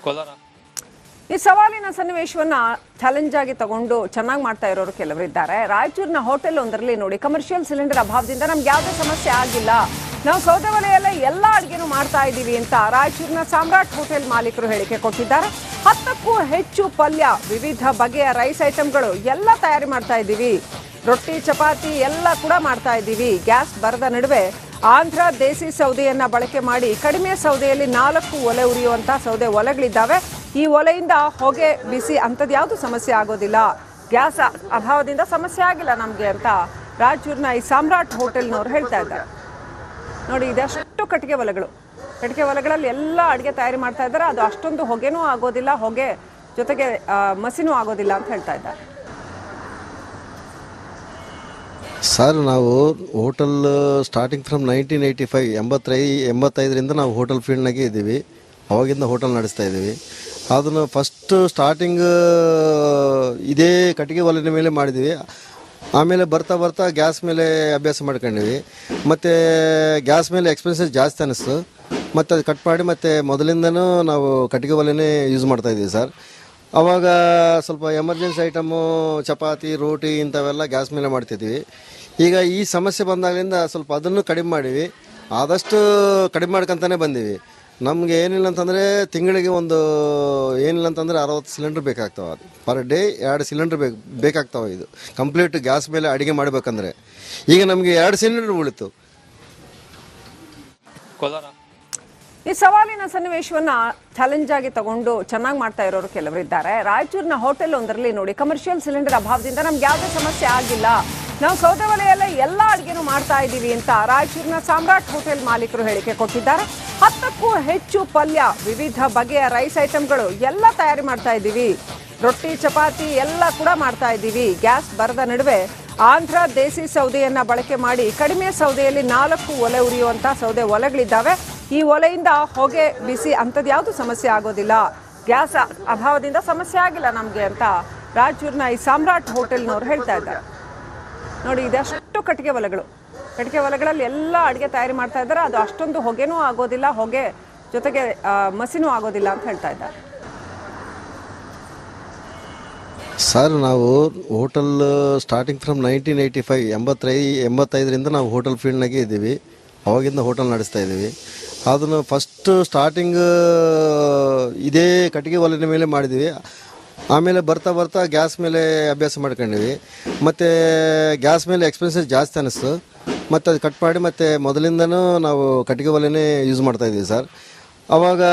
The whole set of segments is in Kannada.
ಕೋಲಾರ. ಈ ಸವಾಲಿನ ಸನ್ನಿವೇಶವನ್ನ ಚಾಲೆಂಜ್ ಆಗಿ ತಗೊಂಡು ಚೆನ್ನಾಗಿ ಮಾಡ್ತಾ ಇರೋರು ಕೆಲವರಿದ್ದಾರೆ. ರಾಯಚೂರಿನ ಹೋಟೆಲ್ ಒಂದರಲ್ಲಿ ನೋಡಿ, ಕಮರ್ಷಿಯಲ್ ಸಿಲಿಂಡರ್ ಅಭಾವದಿಂದ ನಮ್ಗೆ ಯಾವುದೇ ಸಮಸ್ಯೆ ಆಗಿಲ್ಲ, ನಾವು ಸೌದೆ ಒಲೆಯಲ್ಲೇ ಎಲ್ಲ ಅಡುಗೆನೂ ಮಾಡ್ತಾ ಇದ್ದೀವಿ ಅಂತ ರಾಯಚೂರಿನ ಸಾಮ್ರಾಟ್ ಹೋಟೆಲ್ ಮಾಲೀಕರು ಹೇಳಿಕೆ ಕೊಟ್ಟಿದ್ದಾರೆ. 10ಕ್ಕೂ ಹೆಚ್ಚು ಪಲ್ಯ, ವಿವಿಧ ಬಗೆಯ ರೈಸ್ ಐಟಮ್ಗಳು ಎಲ್ಲ ತಯಾರಿ ಮಾಡ್ತಾ ಇದ್ದೀವಿ, ರೊಟ್ಟಿ ಚಪಾತಿ ಎಲ್ಲ ಕೂಡ ಮಾಡ್ತಾ ಇದ್ದೀವಿ. ಗ್ಯಾಸ್ ಬರದ ನಡುವೆ ಆಂಧ್ರ ದೇಸಿ ಸೌದೆಯನ್ನ ಬಳಕೆ ಮಾಡಿ ಕಡಿಮೆ ಸೌದೆಯಲ್ಲಿ 4 ಒಲೆ ಉರಿಯುವಂತ ಸೌದೆ ಒಲೆಗಳಿದ್ದಾವೆ. ಈ ಒಲೆಯಿಂದ ಹೊಗೆ ಬಿಸಿ ಅಂಥದ್ದು ಯಾವುದು ಸಮಸ್ಯೆ ಆಗೋದಿಲ್ಲ, ಗ್ಯಾಸ್ ಅಭಾವದಿಂದ ಸಮಸ್ಯೆ ಆಗಿಲ್ಲ ನಮಗೆ ಅಂತ ರಾಯಚೂರಿನ ಈ ಸಾಮ್ರಾಟ್ ಹೋಟೆಲ್ನವ್ರು ಹೇಳ್ತಾ ಇದ್ದಾರೆ. ನೋಡಿ, ಇದಷ್ಟು ಕಟ್ಟಿಗೆ ಒಲೆಗಳಲ್ಲಿ ಎಲ್ಲ ಅಡುಗೆ ತಯಾರಿ ಮಾಡ್ತಾ ಇದ್ದಾರೆ. ಅದು ಅಷ್ಟೊಂದು ಹೊಗೆನೂ ಆಗೋದಿಲ್ಲ, ಹೊಗೆ ಜೊತೆಗೆ ಮಸಿನೂ ಆಗೋದಿಲ್ಲ ಅಂತ ಹೇಳ್ತಾ ಇದ್ದಾರೆ. ಸರ್, ನಾವು ಹೋಟೆಲ್ ಸ್ಟಾರ್ಟಿಂಗ್ ಫ್ರಮ್ 1985 85ರಿಂದ ನಾವು ಹೋಟೆಲ್ ಫೀಲ್ಡ್ನಾಗೆ ಇದ್ದೀವಿ. ಅವಾಗಿಂದ ಹೋಟೆಲ್ ನಡೆಸ್ತಾ ಇದ್ದೀವಿ. ಅದನ್ನು ಫಸ್ಟ್ ಸ್ಟಾರ್ಟಿಂಗ್ ಇದೇ ಕಟ್ಟಿಗೆ ಒಲೆಯ ಮೇಲೆ ಮಾಡಿದ್ದೀವಿ. ಆಮೇಲೆ ಬರ್ತಾ ಗ್ಯಾಸ್ ಮೇಲೆ ಅಭ್ಯಾಸ ಮಾಡ್ಕೊಂಡಿವಿ. ಮತ್ತು ಗ್ಯಾಸ್ ಮೇಲೆ ಎಕ್ಸ್ಪೆನ್ಸಸ್ ಜಾಸ್ತಿ ಅನ್ನಿಸ್ತು. ಮತ್ತು ಅದು ಕಟ್ ಮಾಡಿ ಮತ್ತು ಮೊದಲಿಂದನೂ ನಾವು ಕಟ್ಟಿಗೆ ಒಲೆನೇ ಯೂಸ್ ಮಾಡ್ತಾಯಿದ್ದೀವಿ ಸರ್. ಆವಾಗ ಸ್ವಲ್ಪ ಎಮರ್ಜೆನ್ಸಿ ಐಟಮು ಚಪಾತಿ ರೋಟಿ ಇಂಥವೆಲ್ಲ ಗ್ಯಾಸ್ ಮೇಲೆ ಮಾಡ್ತಿದ್ವಿ. ಈಗ ಈ ಸಮಸ್ಯೆ ಬಂದಾಗಲಿಂದ ಸ್ವಲ್ಪ ಅದನ್ನು ಕಡಿಮೆ ಮಾಡೀವಿ. ಆದಷ್ಟು ಕಡಿಮೆ ಮಾಡ್ಕೊತಾನೆ ಬಂದೀವಿ. ನಮಗೆ ಏನಿಲ್ಲ ಅಂತಂದರೆ ತಿಂಗಳಿಗೆ ಏನಿಲ್ಲ ಅಂತಂದರೆ 60 ಸಿಲಿಂಡ್ರ್ ಬೇಕಾಗ್ತಾವೆ. ಅದು ಪರ್ ಡೇ 2 ಸಿಲಿಂಡ್ರ್ ಬೇಕಾಗ್ತಾವೆ. ಇದು ಕಂಪ್ಲೀಟ್ ಗ್ಯಾಸ್ ಮೇಲೆ ಅಡುಗೆ ಮಾಡಬೇಕಂದ್ರೆ ಈಗ ನಮಗೆ 2 ಸಿಲಿಂಡರ್ ಉಳಿತು. ಕೋಲಾರ. ಈ ಸವಾಲಿನ ಸನ್ನಿವೇಶವನ್ನ ಚಾಲೆಂಜ್ ಆಗಿ ತಗೊಂಡು ಚೆನ್ನಾಗಿ ಮಾಡ್ತಾ ಇರೋರು ಕೆಲವರಿದ್ದಾರೆ. ರಾಯಚೂರಿನ ಹೋಟೆಲ್ ಒಂದರಲ್ಲಿ ನೋಡಿ, ಕಮರ್ಷಿಯಲ್ ಸಿಲಿಂಡರ್ ಅಭಾವದಿಂದ ನಮ್ಗೆ ಯಾವುದೇ ಸಮಸ್ಯೆ ಆಗಿಲ್ಲ, ನಾವು ಸೌದೆ ಒಲೆಯಲ್ಲೇ ಎಲ್ಲ ಅಡುಗೆನೂ ಮಾಡ್ತಾ ಇದ್ದೀವಿ ಅಂತ ರಾಯಚೂರಿನ ಸಾಮ್ರಾಟ್ ಹೋಟೆಲ್ ಮಾಲೀಕರು ಹೇಳಿಕೆ ಕೊಟ್ಟಿದ್ದಾರೆ. 10ಕ್ಕೂ ಹೆಚ್ಚು ಪಲ್ಯ, ವಿವಿಧ ಬಗೆಯ ರೈಸ್ ಐಟಮ್ಗಳು ಎಲ್ಲ ತಯಾರಿ ಮಾಡ್ತಾ ಇದ್ದೀವಿ, ರೊಟ್ಟಿ ಚಪಾತಿ ಎಲ್ಲ ಕೂಡ ಮಾಡ್ತಾ ಇದ್ದೀವಿ. ಗ್ಯಾಸ್ ಬರದ ನಡುವೆ ಆಂಧ್ರ ದೇಸಿ ಸೌದೆಯನ್ನ ಬಳಕೆ ಮಾಡಿ ಕಡಿಮೆ ಸೌದೆಯಲ್ಲಿ 4 ಒಲೆ ಉರಿಯುವಂತ ಸೌದೆ ಒಲೆಗಳಿದ್ದಾವೆ. ಈ ಒಲೆಯಿಂದ ಹೊಗೆ ಬಿಸಿ ಅಂಥದ್ದು ಯಾವುದು ಸಮಸ್ಯೆ ಆಗೋದಿಲ್ಲ, ಗ್ಯಾಸ್ ಅಭಾವದಿಂದ ಸಮಸ್ಯೆ ಆಗಿಲ್ಲ ನಮಗೆ ಅಂತ ರಾಯಚೂರಿನ ಈ ಸಾಮ್ರಾಟ್ ಹೋಟೆಲ್ನವ್ರು ಹೇಳ್ತಾ ಇದ್ದಾರೆ. ನೋಡಿ, ಇದಷ್ಟು ಕಟ್ಟಿಗೆ ಒಲೆಗಳಲ್ಲಿ ಎಲ್ಲ ಅಡುಗೆ ತಯಾರಿ ಮಾಡ್ತಾ ಇದ್ದಾರೆ. ಅದು ಅಷ್ಟೊಂದು ಹೊಗೆನೂ ಆಗೋದಿಲ್ಲ, ಹೊಗೆ ಜೊತೆಗೆ ಮಸಿನೂ ಆಗೋದಿಲ್ಲ ಅಂತ ಹೇಳ್ತಾ ಇದ್ದಾರೆ. ಸರ್, ನಾವು ಹೋಟೆಲ್ ಸ್ಟಾರ್ಟಿಂಗ್ ಫ್ರಮ್ 1985 85ರಿಂದ ನಾವು ಹೋಟೆಲ್ ಫೀಲ್ಡ್ನಾಗೆ ಇದ್ದೀವಿ. ಅವಾಗಿಂದ ಹೋಟೆಲ್ ನಡೆಸ್ತಾ ಇದ್ದೀವಿ. ಅದನ್ನು ಫಸ್ಟ್ ಸ್ಟಾರ್ಟಿಂಗ್ ಇದೇ ಕಟ್ಟಿಗೆ ಒಲೆಯ ಮೇಲೆ ಮಾಡಿದ್ದೀವಿ. ಆಮೇಲೆ ಬರ್ತಾ ಗ್ಯಾಸ್ ಮೇಲೆ ಅಭ್ಯಾಸ ಮಾಡ್ಕೊಂಡಿವಿ. ಮತ್ತು ಗ್ಯಾಸ್ ಮೇಲೆ ಎಕ್ಸ್ಪೆನ್ಸಸ್ ಜಾಸ್ತಿ ಅನ್ನಿಸ್ತು. ಮತ್ತು ಅದು ಕಟ್ ಮಾಡಿ ಮತ್ತು ಮೊದಲಿಂದನೂ ನಾವು ಕಟ್ಟಿಗೆ ಒಲೆನೇ ಯೂಸ್ ಮಾಡ್ತಾಯಿದ್ದೀವಿ ಸರ್. ಆವಾಗ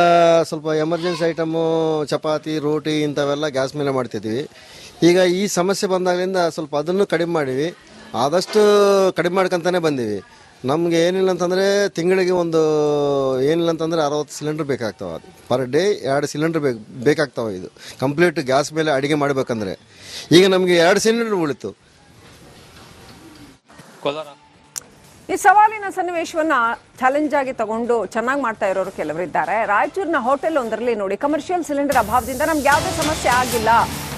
ಸ್ವಲ್ಪ ಎಮರ್ಜೆನ್ಸಿ ಐಟಮು ಚಪಾತಿ ರೋಟಿ ಇಂಥವೆಲ್ಲ ಗ್ಯಾಸ್ ಮೇಲೆ ಮಾಡ್ತಿದ್ವಿ. ಈಗ ಈ ಸಮಸ್ಯೆ ಬಂದಾಗಲಿಂದ ಸ್ವಲ್ಪ ಅದನ್ನು ಕಡಿಮೆ ಮಾಡೀವಿ. ಆದಷ್ಟು ಕಡಿಮೆ ಮಾಡ್ಕೊತಾನೆ ಬಂದೀವಿ. ನಮಗೆ ಏನಿಲ್ಲ ಅಂತಂದರೆ ತಿಂಗಳಿಗೆ ಏನಿಲ್ಲ ಅಂತಂದರೆ 60 ಸಿಲಿಂಡ್ರ್ ಬೇಕಾಗ್ತಾವೆ. ಅದು ಪರ್ ಡೇ 2 ಸಿಲಿಂಡ್ರ್ ಬೇಕಾಗ್ತಾವೆ. ಇದು ಕಂಪ್ಲೀಟ್ ಗ್ಯಾಸ್ ಮೇಲೆ ಅಡುಗೆ ಮಾಡಬೇಕಂದ್ರೆ ಈಗ ನಮಗೆ 2 ಸಿಲಿಂಡರ್ ಉಳಿತು. ಕೋಲಾರ. ಈ ಸವಾಲಿನ ಸನ್ನಿವೇಶವನ್ನ ಚಾಲೆಂಜ್ ಆಗಿ ತಗೊಂಡು ಚೆನ್ನಾಗಿ ಮಾಡ್ತಾ ಇರೋರು ಕೆಲವರಿದ್ದಾರೆ. ರಾಯಚೂರಿನ ಹೋಟೆಲ್ ಒಂದರಲ್ಲಿ ನೋಡಿ, ಕಮರ್ಷಿಯಲ್ ಸಿಲಿಂಡರ್ ಅಭಾವದಿಂದ ನಮ್ಗೆ ಯಾವುದೇ ಸಮಸ್ಯೆ ಆಗಿಲ್ಲ,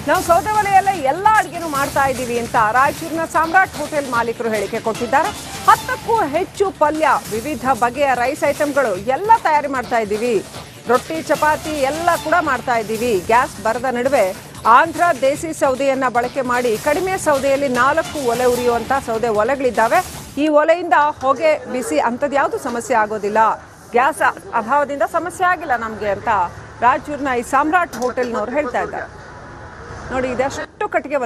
ನಾವು ಸೌದೆ ಒಲೆಯಲ್ಲೇ ಎಲ್ಲ ಅಡುಗೆನೂ ಮಾಡ್ತಾ ಇದ್ದೀವಿ ಅಂತ ರಾಯಚೂರಿನ ಸಾಮ್ರಾಟ್ ಹೋಟೆಲ್ ಮಾಲೀಕರು ಹೇಳಿಕೆ ಕೊಟ್ಟಿದ್ದಾರೆ. 10ಕ್ಕೂ ಹೆಚ್ಚು ಪಲ್ಯ, ವಿವಿಧ ಬಗೆಯ ರೈಸ್ ಐಟಮ್ಗಳು ಎಲ್ಲ ತಯಾರಿ ಮಾಡ್ತಾ ಇದ್ದೀವಿ, ರೊಟ್ಟಿ ಚಪಾತಿ ಎಲ್ಲ ಕೂಡ ಮಾಡ್ತಾ ಇದ್ದೀವಿ. ಗ್ಯಾಸ್ ಬರದ ನಡುವೆ ಆಂಧ್ರ ದೇಸಿ ಸೌದೆಯನ್ನ ಬಳಕೆ ಮಾಡಿ ಕಡಿಮೆ ಸೌದೆಯಲ್ಲಿ 4 ಒಲೆ ಉರಿಯುವಂತ ಸೌದೆ ಒಲೆಗಳಿದ್ದಾವೆ. ಈ ಒಲೆಯಿಂದ ಹೊಗೆ ಬಿಸಿ ಅಂಥದ್ದು ಯಾವುದು ಸಮಸ್ಯೆ ಆಗೋದಿಲ್ಲ, ಗ್ಯಾಸ್ ಅಭಾವದಿಂದ ಸಮಸ್ಯೆ ಆಗಿಲ್ಲ ನಮಗೆ ಅಂತ ರಾಯಚೂರಿನ ಈ ಸಾಮ್ರಾಟ್ ಹೋಟೆಲ್ನವ್ರು ಹೇಳ್ತಾ ಇದ್ದಾರೆ. ನೋಡಿ, ಇದಷ್ಟು ಕಟ್ಟಿಗೆ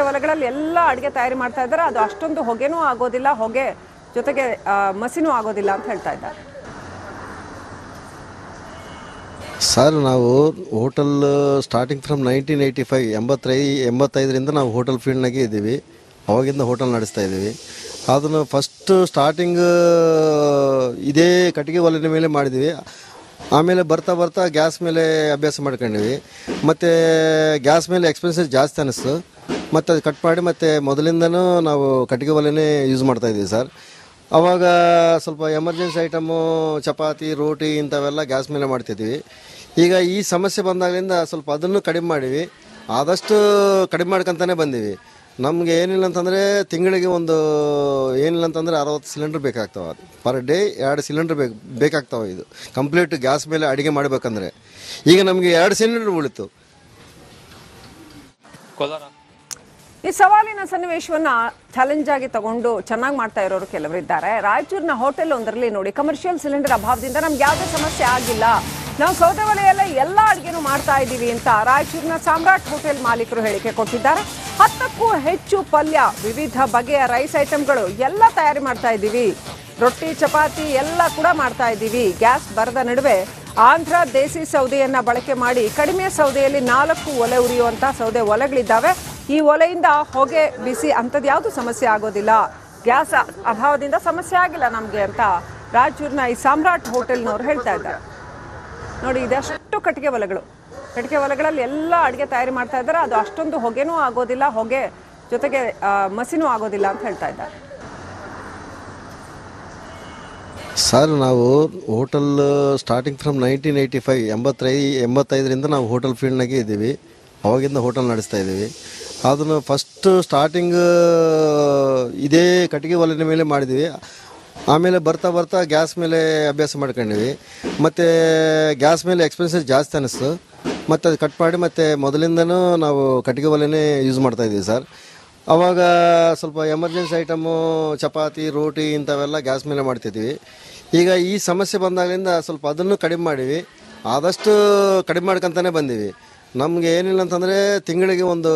ಒಲೆಗಳಲ್ಲಿ ಎಲ್ಲ ಅಡುಗೆ ತಯಾರಿ ಮಾಡ್ತಾ ಇದ್ದಾರೆ. ಅದು ಅಷ್ಟೊಂದು ಹೊಗೆನೂ ಆಗೋದಿಲ್ಲ, ಹೊಗೆ ಜೊತೆಗೆ ಮಸಿನೂ ಆಗೋದಿಲ್ಲ ಅಂತ ಹೇಳ್ತಾ ಇದ್ದಾರೆ. ಸರ್, ನಾವು ಹೋಟೆಲ್ ಸ್ಟಾರ್ಟಿಂಗ್ ಫ್ರಮ್ 1985 85ರಿಂದ ನಾವು ಹೋಟೆಲ್ ಫೀಲ್ಡ್ನಾಗೆ ಇದ್ದೀವಿ. ಅವಾಗಿಂದ ಹೋಟೆಲ್ ನಡೆಸ್ತಾ ಇದ್ದೀವಿ. ಅದನ್ನು ಫಸ್ಟ್ ಸ್ಟಾರ್ಟಿಂಗ್ ಇದೇ ಕಟ್ಟಿಗೆ ಒಲೆಯ ಮೇಲೆ ಮಾಡಿದ್ದೀವಿ. ಆಮೇಲೆ ಬರ್ತಾ ಗ್ಯಾಸ್ ಮೇಲೆ ಅಭ್ಯಾಸ ಮಾಡ್ಕೊಂಡಿವಿ. ಮತ್ತು ಗ್ಯಾಸ್ ಮೇಲೆ ಎಕ್ಸ್ಪೆನ್ಸಸ್ ಜಾಸ್ತಿ ಅನ್ನಿಸ್ತು. ಮತ್ತು ಅದು ಕಟ್ ಮಾಡಿ ಮತ್ತು ಮೊದಲಿಂದನೂ ನಾವು ಕಟ್ಟಿಗೆ ಒಲೆನೇ ಯೂಸ್ ಮಾಡ್ತಾಯಿದ್ದೀವಿ ಸರ್. ಆವಾಗ ಸ್ವಲ್ಪ ಎಮರ್ಜೆನ್ಸಿ ಐಟಮು ಚಪಾತಿ ರೋಟಿ ಇಂಥವೆಲ್ಲ ಗ್ಯಾಸ್ ಮೇಲೆ ಮಾಡ್ತಿದ್ವಿ. ಈಗ ಈ ಸಮಸ್ಯೆ ಬಂದಾಗಲಿಂದ ಸ್ವಲ್ಪ ಅದನ್ನು ಕಡಿಮೆ ಮಾಡೀವಿ. ಆದಷ್ಟು ಕಡಿಮೆ ಮಾಡ್ಕೊತಾನೆ ಬಂದೀವಿ. ನಮಗೆ ಏನಿಲ್ಲ ಅಂತಂದರೆ ತಿಂಗಳಿಗೆ ಒಂದು ಏನಿಲ್ಲ ಅಂತಂದರೆ 60 ಸಿಲಿಂಡ್ರ್ ಬೇಕಾಗ್ತಾವೆ. ಅದು ಪರ್ ಡೇ 2 ಸಿಲಿಂಡ್ರ್ ಬೇಕಾಗ್ತಾವೆ. ಇದು ಕಂಪ್ಲೀಟ್ ಗ್ಯಾಸ್ ಮೇಲೆ ಅಡುಗೆ ಮಾಡಬೇಕಂದ್ರೆ ಈಗ ನಮಗೆ 2 ಸಿಲಿಂಡರ್ ಉಳಿತು. ಈ ಸವಾಲಿನ ಸನ್ನಿವೇಶವನ್ನ ಚಾಲೆಂಜ್ ಆಗಿ ತಗೊಂಡು ಚೆನ್ನಾಗಿ ಮಾಡ್ತಾ ಇರೋರು ಕೆಲವರಿದ್ದಾರೆ. ರಾಯಚೂರಿನ ಹೋಟೆಲ್ ಒಂದರಲ್ಲಿ ನೋಡಿ, ಕಮರ್ಷಿಯಲ್ ಸಿಲಿಂಡರ್ ಅಭಾವದಿಂದ ನಮ್ಗೆ ಯಾವುದೇ ಸಮಸ್ಯೆ ಆಗಿಲ್ಲ, ನಾವು ಸೌದೆ ಒಲೆಯಲ್ಲೇ ಎಲ್ಲ ಅಡುಗೆನೂ ಮಾಡ್ತಾ ಇದ್ದೀವಿ ಅಂತ ರಾಯಚೂರಿನ ಸಾಮ್ರಾಟ್ ಹೋಟೆಲ್ ಮಾಲೀಕರು ಹೇಳಿಕೆ ಕೊಟ್ಟಿದ್ದಾರೆ. 10ಕ್ಕೂ ಹೆಚ್ಚು ಪಲ್ಯ, ವಿವಿಧ ಬಗೆಯ ರೈಸ್ ಐಟಮ್ಗಳು ಎಲ್ಲ ತಯಾರಿ ಮಾಡ್ತಾ ಇದ್ದೀವಿ, ರೊಟ್ಟಿ ಚಪಾತಿ ಎಲ್ಲ ಕೂಡ ಮಾಡ್ತಾ ಇದ್ದೀವಿ. ಗ್ಯಾಸ್ ಬರದ ನಡುವೆ ಆಂಧ್ರ ದೇಸಿ ಸೌದೆಯನ್ನ ಬಳಕೆ ಮಾಡಿ ಕಡಿಮೆ ಸೌದೆಯಲ್ಲಿ 4 ಒಲೆ ಉರಿಯುವಂಥ ಸೌದೆ ಒಲೆಗಳಿದ್ದಾವೆ. ಈ ಒಲೆಯಿಂದ ಹೊಗೆ ಬಿಸಿ ಅಂಥದ್ದು ಯಾವುದು ಸಮಸ್ಯೆ ಆಗೋದಿಲ್ಲ, ಗ್ಯಾಸ್ ಅಭಾವದಿಂದ ಸಮಸ್ಯೆ ಆಗಿಲ್ಲ ನಮಗೆ ಅಂತ ರಾಯಚೂರಿನ ಈ ಸಾಮ್ರಾಟ್ ಹೋಟೆಲ್ನವ್ರು ಹೇಳ್ತಾ ಇದ್ದಾರೆ. ನೋಡಿ, ಇದಷ್ಟು ಕಟ್ಟಿಗೆ ಒಲೆಗಳಲ್ಲಿ ಎಲ್ಲ ಅಡುಗೆ ತಯಾರಿ ಮಾಡ್ತಾ ಇದ್ದಾರೆ. ಅದು ಅಷ್ಟೊಂದು ಹೊಗೆನೂ ಆಗೋದಿಲ್ಲ, ಹೊಗೆ ಜೊತೆಗೆ ಮಸಿನೂ ಆಗೋದಿಲ್ಲ ಅಂತ ಹೇಳ್ತಾ ಇದ್ದಾರೆ. ಸರ್, ನಾವು ಹೋಟೆಲ್ ಸ್ಟಾರ್ಟಿಂಗ್ ಫ್ರಮ್ 1985 85ರಿಂದ ನಾವು ಹೋಟೆಲ್ ಫೀಲ್ಡ್ನಾಗೆ ಇದ್ದೀವಿ. ಅವಾಗಿಂದ ಹೋಟೆಲ್ ನಡೆಸ್ತಾ ಇದ್ದೀವಿ. ಅದನ್ನು ಫಸ್ಟ್ ಸ್ಟಾರ್ಟಿಂಗ್ ಇದೇ ಕಟ್ಟಿಗೆ ಒಲೆಯ ಮೇಲೆ ಮಾಡಿದ್ದೀವಿ. ಆಮೇಲೆ ಬರ್ತಾ ಬರ್ತಾ ಗ್ಯಾಸ್ ಮೇಲೆ ಅಭ್ಯಾಸ ಮಾಡ್ಕೊಂಡಿವಿ. ಮತ್ತು ಗ್ಯಾಸ್ ಮೇಲೆ ಎಕ್ಸ್ಪೆನ್ಸಸ್ ಜಾಸ್ತಿ ಅನ್ನಿಸ್ತು. ಮತ್ತು ಅದು ಕಟ್ ಮಾಡಿ ಮತ್ತು ಮೊದಲಿಂದನೂ ನಾವು ಕಟ್ಟಿಗೆ ಒಲೆನೇ ಯೂಸ್ ಮಾಡ್ತಾಯಿದ್ದೀವಿ ಸರ್. ಆವಾಗ ಸ್ವಲ್ಪ ಎಮರ್ಜೆನ್ಸಿ ಐಟಮು ಚಪಾತಿ ರೋಟಿ ಇಂಥವೆಲ್ಲ ಗ್ಯಾಸ್ ಮೇಲೆ ಮಾಡ್ತಿದ್ವಿ. ಈಗ ಈ ಸಮಸ್ಯೆ ಬಂದಾಗಲಿಂದ ಸ್ವಲ್ಪ ಅದನ್ನು ಕಡಿಮೆ ಮಾಡೀವಿ. ಆದಷ್ಟು ಕಡಿಮೆ ಮಾಡ್ಕೊತಾನೆ ಬಂದೀವಿ. ನಮಗೆ ಏನಿಲ್ಲ ಅಂತಂದರೆ ತಿಂಗಳಿಗೆ ಒಂದು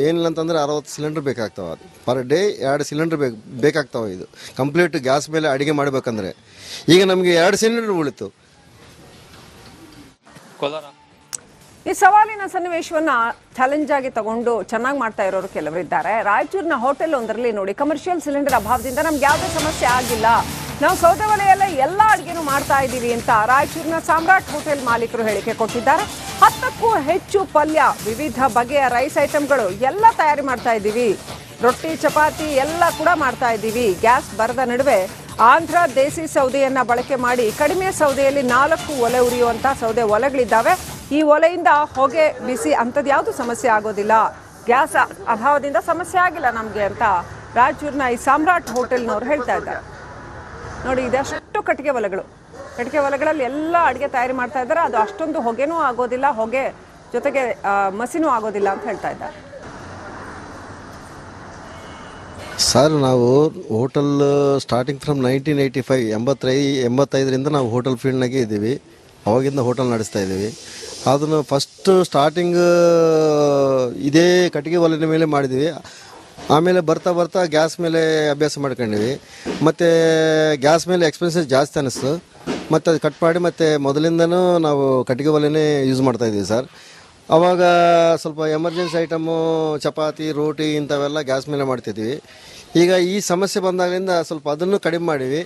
ಏನಿಲ್ಲ ಅಂತಂದರೆ 60 ಸಿಲಿಂಡ್ರ್ ಬೇಕಾಗ್ತಾವೆ. ಅದು ಪರ್ ಡೇ 2 ಸಿಲಿಂಡ್ರ್ ಬೇಕಾಗ್ತಾವೆ. ಇದು ಕಂಪ್ಲೀಟ್ ಗ್ಯಾಸ್ ಮೇಲೆ ಅಡುಗೆ ಮಾಡಬೇಕಂದ್ರೆ ಈಗ ನಮಗೆ 2 ಸಿಲಿಂಡರ್ ಉಳಿತು. ಈ ಸವಾಲಿನ ಸನ್ನಿವೇಶವನ್ನ ಚಾಲೆಂಜ್ ಆಗಿ ತಗೊಂಡು ಚೆನ್ನಾಗಿ ಮಾಡ್ತಾ ಇರೋರು ಕೆಲವರಿದ್ದಾರೆ. ರಾಯಚೂರಿನ ಹೋಟೆಲ್ ಒಂದರಲ್ಲಿ ನೋಡಿ, ಕಮರ್ಷಿಯಲ್ ಸಿಲಿಂಡರ್ ಅಭಾವದಿಂದ ನಮ್ಗೆ ಯಾವುದೇ ಸಮಸ್ಯೆ ಆಗಿಲ್ಲ, ನಾವು ಸೌದೆ ಒಲೆಯಲ್ಲೇ ಎಲ್ಲ ಅಡುಗೆನೂ ಮಾಡ್ತಾ ಇದ್ದೀವಿ ಅಂತ ರಾಯಚೂರಿನ ಸಾಮ್ರಾಟ್ ಹೋಟೆಲ್ ಮಾಲೀಕರು ಹೇಳಿಕೆ ಕೊಟ್ಟಿದ್ದಾರೆ. 10ಕ್ಕೂ ಹೆಚ್ಚು ಪಲ್ಯ, ವಿವಿಧ ಬಗೆಯ ರೈಸ್ ಐಟಮ್ಗಳು ಎಲ್ಲ ತಯಾರಿ ಮಾಡ್ತಾ ಇದ್ದೀವಿ, ರೊಟ್ಟಿ ಚಪಾತಿ ಎಲ್ಲ ಕೂಡ ಮಾಡ್ತಾ ಇದ್ದೀವಿ. ಗ್ಯಾಸ್ ಬರದ ನಡುವೆ ಆಂಧ್ರ ದೇಸಿ ಸೌದೆಯನ್ನ ಬಳಕೆ ಮಾಡಿ ಕಡಿಮೆ ಸೌದೆಯಲ್ಲಿ 4 ಒಲೆ ಉರಿಯುವಂಥ ಸೌದೆ ಒಲೆಗಳಿದ್ದಾವೆ. ಈ ಒಲೆಯಿಂದ ಹೊಗೆ ಬಿಸಿ ಅಂಥದ್ದು ಯಾವುದು ಸಮಸ್ಯೆ ಆಗೋದಿಲ್ಲ, ಗ್ಯಾಸ್ ಅಭಾವದಿಂದ ಸಮಸ್ಯೆ ಆಗಿಲ್ಲ ನಮಗೆ ಅಂತ ರಾಯಚೂರಿನ ಈ ಸಾಮ್ರಾಟ್ ಹೋಟೆಲ್ನವ್ರು ಹೇಳ್ತಾ ಇದ್ದಾರೆ. ನೋಡಿ, ಇದಷ್ಟು ಕಟ್ಟಿಗೆ ಒಲೆಗಳಲ್ಲಿ ಎಲ್ಲ ಅಡುಗೆ ತಯಾರಿ ಮಾಡ್ತಾ ಇದ್ದಾರೆ. ಅದು ಅಷ್ಟೊಂದು ಹೊಗೆನೂ ಆಗೋದಿಲ್ಲ, ಹೊಗೆ ಜೊತೆಗೆ ಮಸಿನೂ ಆಗೋದಿಲ್ಲ ಅಂತ ಹೇಳ್ತಾ ಇದ್ದಾರೆ. ಸರ್, ನಾವು ಹೋಟೆಲ್ ಸ್ಟಾರ್ಟಿಂಗ್ ಫ್ರಮ್ 1985 85ರಿಂದ ನಾವು ಹೋಟೆಲ್ ಫೀಲ್ಡ್ನಾಗೆ ಇದ್ದೀವಿ. ಅವಾಗಿಂದ ಹೋಟೆಲ್ ನಡೆಸ್ತಾ ಇದ್ದೀವಿ. ಅದನ್ನು ಫಸ್ಟ್ ಸ್ಟಾರ್ಟಿಂಗ್ ಇದೇ ಕಟ್ಟಿಗೆ ಒಲೆಯ ಮೇಲೆ ಮಾಡಿದ್ವಿ. ಆಮೇಲೆ ಬರ್ತಾ ಬರ್ತಾ ಗ್ಯಾಸ್ ಮೇಲೆ ಅಭ್ಯಾಸ ಮಾಡ್ಕೊಂಡಿವಿ. ಮತ್ತು ಗ್ಯಾಸ್ ಮೇಲೆ ಎಕ್ಸ್ಪೆನ್ಸಸ್ ಜಾಸ್ತಿ ಅನ್ನಿಸ್ತು. ಮತ್ತು ಅದು ಕಟ್ ಮಾಡಿ ಮತ್ತು ಮೊದಲಿಂದನೂ ನಾವು ಕಟ್ಟಿಗೆ ಒಲೆನೇ ಯೂಸ್ ಮಾಡ್ತಾಯಿದ್ದೀವಿ ಸರ್. ಆವಾಗ ಸ್ವಲ್ಪ ಎಮರ್ಜೆನ್ಸಿ ಐಟಮು ಚಪಾತಿ ರೋಟಿ ಇಂಥವೆಲ್ಲ ಗ್ಯಾಸ್ ಮೇಲೆ ಮಾಡ್ತಿದ್ವಿ. ಈಗ ಈ ಸಮಸ್ಯೆ ಬಂದಾಗಲಿಂದ ಸ್ವಲ್ಪ ಅದನ್ನು ಕಡಿಮೆ ಮಾಡೀವಿ.